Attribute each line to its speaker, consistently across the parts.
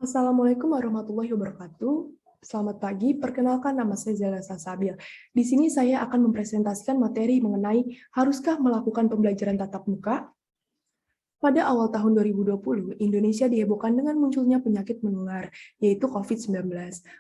Speaker 1: Assalamualaikum warahmatullahi wabarakatuh. Selamat pagi, perkenalkan nama saya Zala Salsabil. Di sini saya akan mempresentasikan materi mengenai haruskah melakukan pembelajaran tatap muka. Pada awal tahun 2020, Indonesia dihebohkan dengan munculnya penyakit menular, yaitu COVID-19.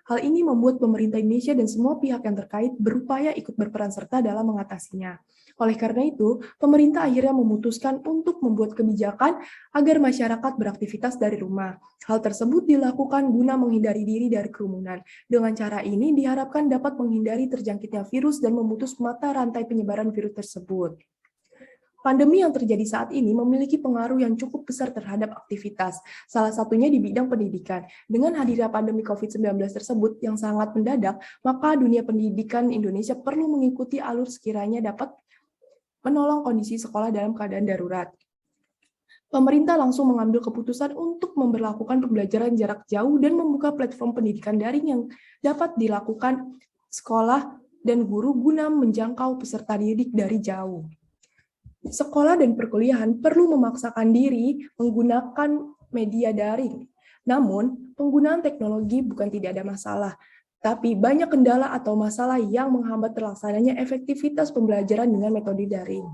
Speaker 1: Hal ini membuat pemerintah Indonesia dan semua pihak yang terkait berupaya ikut berperan serta dalam mengatasinya. Oleh karena itu, pemerintah akhirnya memutuskan untuk membuat kebijakan agar masyarakat beraktivitas dari rumah. Hal tersebut dilakukan guna menghindari diri dari kerumunan. Dengan cara ini diharapkan dapat menghindari terjangkitnya virus dan memutus mata rantai penyebaran virus tersebut. Pandemi yang terjadi saat ini memiliki pengaruh yang cukup besar terhadap aktivitas, salah satunya di bidang pendidikan. Dengan hadirnya pandemi COVID-19 tersebut yang sangat mendadak, maka dunia pendidikan Indonesia perlu mengikuti alur sekiranya dapat menolong kondisi sekolah dalam keadaan darurat. Pemerintah langsung mengambil keputusan untuk memberlakukan pembelajaran jarak jauh dan membuka platform pendidikan daring yang dapat dilakukan sekolah dan guru guna menjangkau peserta didik dari jauh. Sekolah dan perkuliahan perlu memaksakan diri menggunakan media daring. Namun, penggunaan teknologi bukan tidak ada masalah, tapi banyak kendala atau masalah yang menghambat terlaksananya efektivitas pembelajaran dengan metode daring.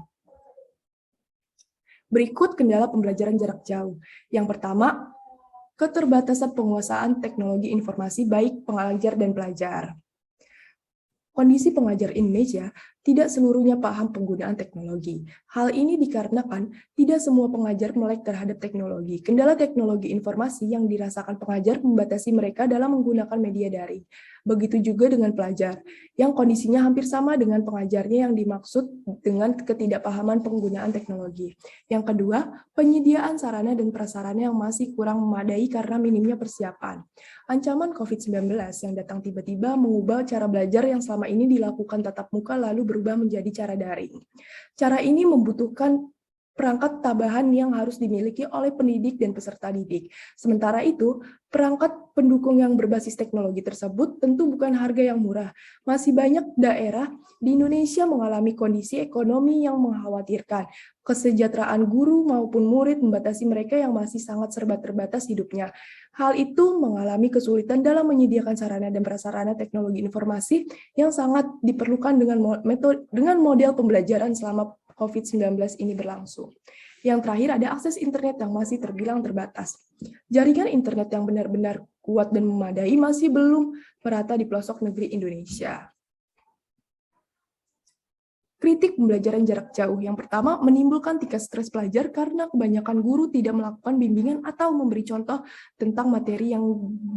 Speaker 1: Berikut kendala pembelajaran jarak jauh. Yang pertama, keterbatasan penguasaan teknologi informasi baik pengajar dan pelajar. Kondisi pengajar Indonesia tidak seluruhnya paham penggunaan teknologi. Hal ini dikarenakan tidak semua pengajar melek terhadap teknologi. Kendala teknologi informasi yang dirasakan pengajar membatasi mereka dalam menggunakan media daring. Begitu juga dengan pelajar, yang kondisinya hampir sama dengan pengajarnya yang dimaksud dengan ketidakpahaman penggunaan teknologi. Yang kedua, penyediaan sarana dan prasarana yang masih kurang memadai karena minimnya persiapan. Ancaman COVID-19 yang datang tiba-tiba mengubah cara belajar yang selama ini dilakukan tatap muka lalu berubah menjadi cara daring. Cara ini membutuhkan perangkat tambahan yang harus dimiliki oleh pendidik dan peserta didik. Sementara itu, perangkat pendukung yang berbasis teknologi tersebut tentu bukan harga yang murah. Masih banyak daerah di Indonesia mengalami kondisi ekonomi yang mengkhawatirkan. Kesejahteraan guru maupun murid membatasi mereka yang masih sangat serba terbatas hidupnya. Hal itu mengalami kesulitan dalam menyediakan sarana dan prasarana teknologi informasi yang sangat diperlukan dengan model pembelajaran selama COVID-19 ini berlangsung. Yang terakhir ada akses internet yang masih terbilang terbatas. Jaringan internet yang benar-benar kuat dan memadai masih belum merata di pelosok negeri Indonesia. Kritik pembelajaran jarak jauh. Yang pertama, menimbulkan tingkat stres pelajar karena kebanyakan guru tidak melakukan bimbingan atau memberi contoh tentang materi yang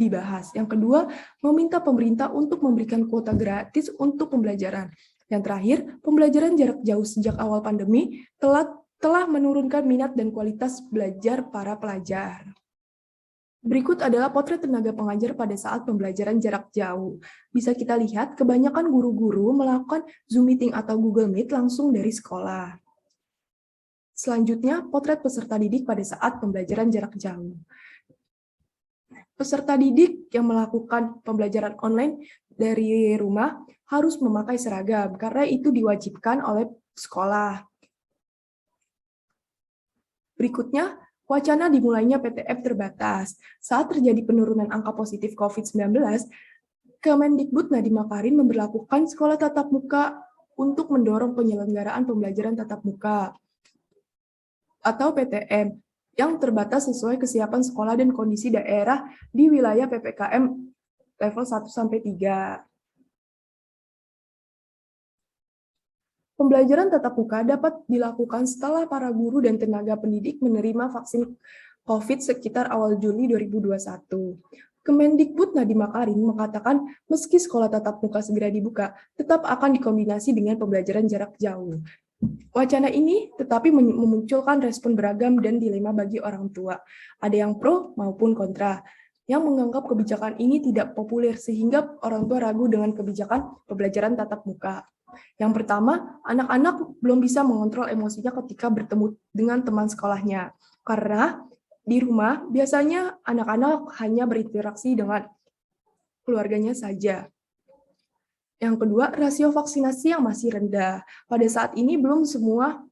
Speaker 1: dibahas. Yang kedua, meminta pemerintah untuk memberikan kuota gratis untuk pembelajaran. Yang terakhir, pembelajaran jarak jauh sejak awal pandemi telah menurunkan minat dan kualitas belajar para pelajar. Berikut adalah potret tenaga pengajar pada saat pembelajaran jarak jauh. Bisa kita lihat, kebanyakan guru-guru melakukan Zoom Meeting atau Google Meet langsung dari sekolah. Selanjutnya, potret peserta didik pada saat pembelajaran jarak jauh. Peserta didik yang melakukan pembelajaran online dari rumah harus memakai seragam, karena itu diwajibkan oleh sekolah. Berikutnya, wacana dimulainya PTM terbatas. Saat terjadi penurunan angka positif COVID-19, Kemendikbud Nadiem Makarim memberlakukan sekolah tatap muka untuk mendorong penyelenggaraan pembelajaran tatap muka atau PTM yang terbatas sesuai kesiapan sekolah dan kondisi daerah di wilayah PPKM level 1-3. Pembelajaran tatap muka dapat dilakukan setelah para guru dan tenaga pendidik menerima vaksin COVID sekitar awal Juli 2021. Kemendikbud Nadiem Makarim mengatakan meski sekolah tatap muka segera dibuka, tetap akan dikombinasi dengan pembelajaran jarak jauh. Wacana ini tetapi memunculkan respon beragam dan dilema bagi orang tua. Ada yang pro maupun kontra, yang menganggap kebijakan ini tidak populer sehingga orang tua ragu dengan kebijakan pembelajaran tatap muka. Yang pertama, anak-anak belum bisa mengontrol emosinya ketika bertemu dengan teman sekolahnya. Karena di rumah biasanya anak-anak hanya berinteraksi dengan keluarganya saja. Yang kedua, rasio vaksinasi yang masih rendah. Pada saat ini belum semua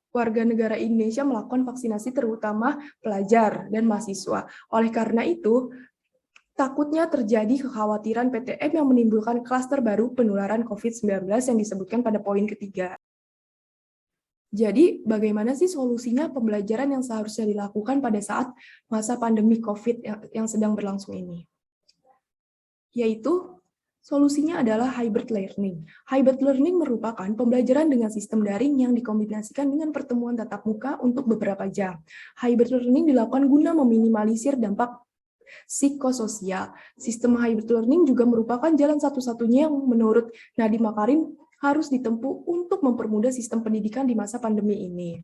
Speaker 1: warga negara Indonesia melakukan vaksinasi, terutama pelajar dan mahasiswa. Oleh karena itu, takutnya terjadi kekhawatiran PTM yang menimbulkan klaster baru penularan COVID-19 yang disebutkan pada poin ketiga. Jadi, bagaimana sih solusinya pembelajaran yang seharusnya dilakukan pada saat masa pandemi COVID yang sedang berlangsung ini? Yaitu, solusinya adalah hybrid learning. Hybrid learning merupakan pembelajaran dengan sistem daring yang dikombinasikan dengan pertemuan tatap muka untuk beberapa jam. Hybrid learning dilakukan guna meminimalisir dampak psikososial. Sistem hybrid learning juga merupakan jalan satu-satunya yang menurut Nadiem Makarim harus ditempuh untuk mempermudah sistem pendidikan di masa pandemi ini.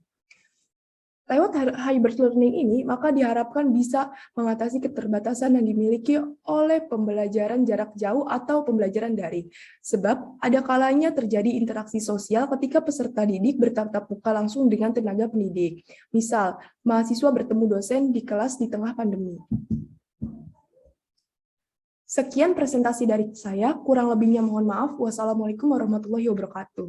Speaker 1: Lewat hybrid learning ini, maka diharapkan bisa mengatasi keterbatasan yang dimiliki oleh pembelajaran jarak jauh atau pembelajaran daring. Sebab ada kalanya terjadi interaksi sosial ketika peserta didik bertatap muka langsung dengan tenaga pendidik. Misal, mahasiswa bertemu dosen di kelas di tengah pandemi. Sekian presentasi dari saya, kurang lebihnya mohon maaf. Wassalamualaikum warahmatullahi wabarakatuh.